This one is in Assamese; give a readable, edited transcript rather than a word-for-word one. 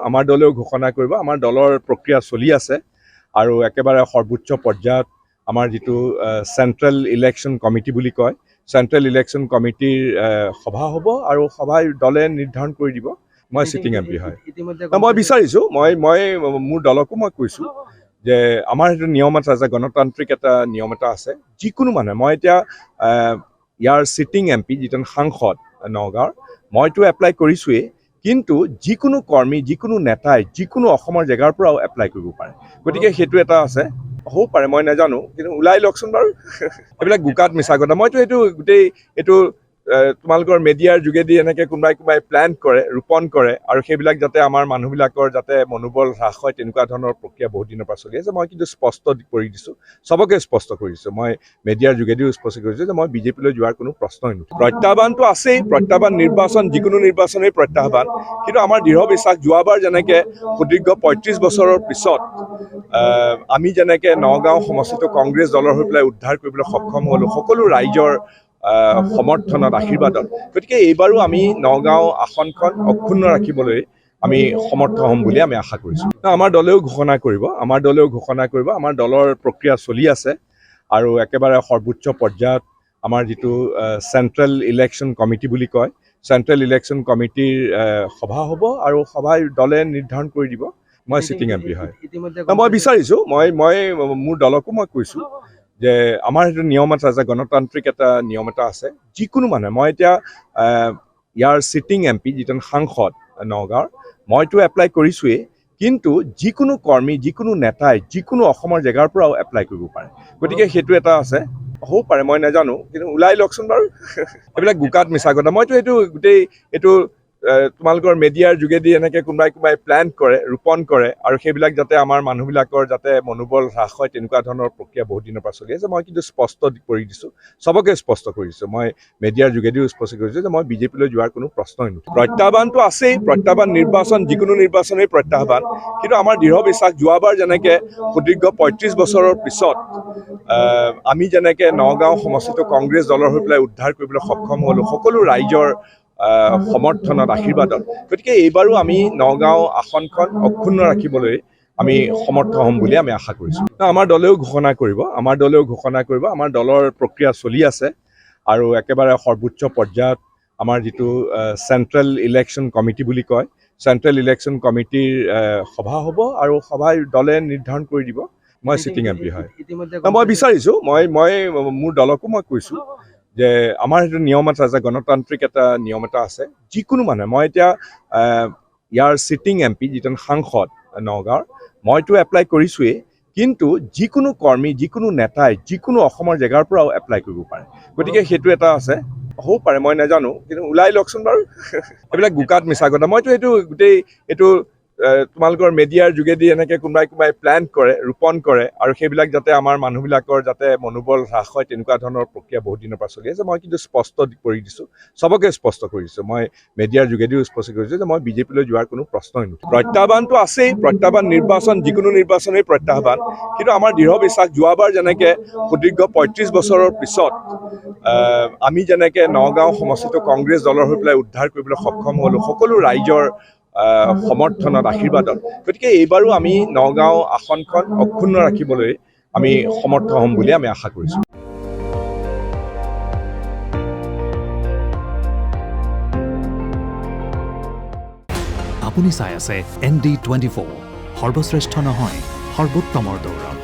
আমাৰ দলেও ঘোষণা কৰিব আমাৰ দলৰ প্ৰক্ৰিয়া চলি আছে আৰু একেবাৰে সৰ্বোচ্চ পৰ্যায়ত আমাৰ যিটো চেণ্ট্ৰেল ইলেকশ্যন কমিটি বুলি কয় চেণ্ট্ৰেল ইলেকশ্যন কমিটিৰ সভা হ'ব আৰু সভাই দলে নিৰ্ধাৰণ কৰি দিব মই চিটিং এমপি হয় মই বিচাৰিছোঁ মই মোৰ দলকো মই কৈছোঁ যে আমাৰ সেইটো নিয়ম এটা আছে গণতান্ত্ৰিক এটা নিয়ম এটা আছে যিকোনো মানুহে মই এতিয়া ইয়াৰ চিটিং এমপি যিজন সাংসদ নগাঁৱৰ মইতো এপ্লাই কৰিছোঁৱেই কিন্তু যিকোনো কৰ্মী যিকোনো নেতাই যিকোনো অসমৰ জেগাৰ পৰাও এপ্লাই কৰিব পাৰে গতিকে সেইটো এটা আছে হ'ব পাৰে মই নাজানো কিন্তু ওলাই লওকচোন বাৰু এইবিলাক বোকাত মিছা কথা মইতো এইটো গোটেই এইটো তোমালোকৰ মিডিয়াৰ যোগেদি এনেকৈ কোনোবাই প্লেন কৰে ৰোপণ কৰে আৰু সেইবিলাক যাতে আমাৰ মানুহবিলাকৰ যাতে মনোবল হ্ৰাস হয় তেনেকুৱা ধৰণৰ প্ৰক্ৰিয়া বহুত দিনৰ পৰা চলি আছে মই কিন্তু স্পষ্ট কৰি দিছোঁ চবকে স্পষ্ট কৰি দিছোঁ মই মিডিয়াৰ যোগেদিও স্পষ্ট কৰিছোঁ যে মই বিজেপিলৈ যোৱাৰ কোনো প্ৰশ্নই নুঠে প্ৰত্যাহ্বানটো আছেই প্ৰত্যাহ্বান নিৰ্বাচন যিকোনো নিৰ্বাচনেই প্ৰত্যাহ্বান কিন্তু আমাৰ দৃঢ় বিশ্বাস যোৱাবাৰ যেনেকৈ সুদীৰ্ঘ ৩৫ বছৰৰ পিছত আমি যেনেকৈ নগাঁও সমষ্টিটো কংগ্ৰেছ দলৰ হৈ পেলাই উদ্ধাৰ কৰিবলৈ সক্ষম হ'লোঁ সকলো ৰাইজৰ সমৰ্থনত আশীৰ্বাদত গতিকে এইবাৰো আমি নগাঁও আসনখন অক্ষুণ্ণ ৰাখিবলৈ আমি সমৰ্থ হ'ম বুলি আমি আশা কৰিছোঁ আমাৰ দলেও ঘোষণা কৰিব আমাৰ দলৰ প্ৰক্ৰিয়া চলি আছে আৰু একেবাৰে সৰ্বোচ্চ পৰ্যায়ত আমাৰ যিটো চেণ্ট্ৰেল ইলেকশ্যন কমিটি বুলি কয় চেণ্ট্ৰেল ইলেকশ্যন কমিটিৰ সভা হ'ব আৰু সভাই দলে নিৰ্ধাৰণ কৰি দিব মই চিটিং এমপি হয় মই বিচাৰিছোঁ মই মোৰ দলকো মই কৈছোঁ যে আমাৰ সেইটো নিয়ম এটা আছে গণতান্ত্ৰিক এটা নিয়ম এটা আছে যিকোনো মানুহে মই এতিয়া ইয়াৰ চিটিং এমপি যিজন সাংসদ নগাঁৱৰ মইতো এপ্লাই কৰিছোঁৱেই কিন্তু যিকোনো কৰ্মী যিকোনো নেতাই যিকোনো অসমৰ জেগাৰ পৰাও এপ্লাই কৰিব পাৰে গতিকে সেইটো এটা আছে হ'ব পাৰে মই নাজানো কিন্তু ওলাই লওকচোন বাৰু এইবিলাক বোকাত মিছা কথা মইতো এইটো গোটেই এইটো তোমালোকৰ মিডিয়াৰ যোগেদি এনেকৈ কোনোবাই প্লেন কৰে ৰোপণ কৰে আৰু সেইবিলাক যাতে আমাৰ মানুহবিলাকৰ যাতে মনোবল হ্ৰাস হয় তেনেকুৱা ধৰণৰ প্ৰক্ৰিয়া বহুত দিনৰ পৰা চলি আছে মই কিন্তু স্পষ্ট কৰি দিছোঁ চবকে স্পষ্ট কৰি দিছোঁ মই মিডিয়াৰ যোগেদিও স্পষ্ট কৰিছোঁ যে মই বিজেপিলৈ যোৱাৰ কোনো প্ৰশ্নই নুঠে প্ৰত্যাহ্বানটো আছেই প্ৰত্যাহ্বান নিৰ্বাচন যিকোনো নিৰ্বাচনেই প্ৰত্যাহ্বান কিন্তু আমাৰ দৃঢ় বিশ্বাস যোৱাবাৰ যেনেকৈ সুদীৰ্ঘ ৩৫ বছৰৰ পিছত আমি যেনেকৈ নগাঁও সমষ্টিটো কংগ্ৰেছ দলৰ হৈ পেলাই উদ্ধাৰ কৰিবলৈ সক্ষম হ'লোঁ সকলো ৰাইজৰ সমৰ্থনত আশীৰ্বাদত গতিকে এইবাৰো আমি নগাঁও আসনখন অক্ষুণ্ণ ৰাখিবলৈ আমি সমৰ্থ হ'ম বুলি আমি আশা কৰিছোঁ আমাৰ দলেও ঘোষণা কৰিব আমাৰ দলৰ প্ৰক্ৰিয়া চলি আছে আৰু একেবাৰে সৰ্বোচ্চ পৰ্যায়ত আমাৰ যিটো চেণ্ট্ৰেল ইলেকশ্যন কমিটি বুলি কয় চেণ্ট্ৰেল ইলেকশ্যন কমিটিৰ সভা হ'ব আৰু সভাই দলে নিৰ্ধাৰণ কৰি দিব মই চিটিং এমপি হয় মই বিচাৰিছোঁ মই মোৰ দলকো মই কৈছোঁ যে আমাৰ সেইটো নিয়ম এটা আছে গণতান্ত্ৰিক এটা নিয়ম এটা আছে যিকোনো মানুহে মই এতিয়া ইয়াৰ চিটিং এমপি যিজন সাংসদ নগাঁৱৰ মইতো এপ্লাই কৰিছোঁৱেই কিন্তু যিকোনো কৰ্মী যিকোনো নেতাই যিকোনো অসমৰ জেগাৰ পৰাও এপ্লাই কৰিব পাৰে গতিকে সেইটো এটা আছে হ'ব পাৰে মই নাজানো কিন্তু ওলাই লওকচোন বাৰু এইবিলাক বোকাত মিছা কথা মইতো এইটো গোটেই এইটো তোমালোকৰ মিডিয়াৰ যোগেদি এনেকৈ কোনোবাই প্লেন কৰে ৰোপণ কৰে আৰু সেইবিলাক যাতে আমাৰ মানুহবিলাকৰ যাতে মনোবল হ্ৰাস হয় তেনেকুৱা ধৰণৰ প্ৰক্ৰিয়া বহুত দিনৰ পৰা চলি আছে মই কিন্তু স্পষ্ট কৰি দিছোঁ চবকে স্পষ্ট কৰি দিছোঁ মই মিডিয়াৰ যোগেদিও স্পষ্ট কৰিছোঁ যে মই বিজেপিলৈ যোৱাৰ কোনো প্ৰশ্নই নুঠে প্ৰত্যাহ্বানটো আছেই প্ৰত্যাহ্বান নিৰ্বাচন যিকোনো নিৰ্বাচনেই প্ৰত্যাহ্বান কিন্তু আমাৰ দৃঢ় বিশ্বাস যোৱাবাৰ যেনেকৈ সুদীৰ্ঘ ৩৫ বছৰৰ পিছত আমি যেনেকৈ নগাঁও সমষ্টিটো কংগ্ৰেছ দলৰ হৈ পেলাই উদ্ধাৰ কৰিবলৈ সক্ষম হ'লোঁ সকলো ৰাইজৰ সমৰ্থনত আশীৰ্বাদত গতিকে এইবাৰো আমি নগাঁও আসনখন অক্ষুণ্ণ ৰাখিবলৈ আমি সমৰ্থ হ'ম বুলি আমি আশা কৰিছোঁ আপুনি চাই আছে ND24 সৰ্বশ্ৰেষ্ঠ নহয় সৰ্বোত্তমৰ দৌৰত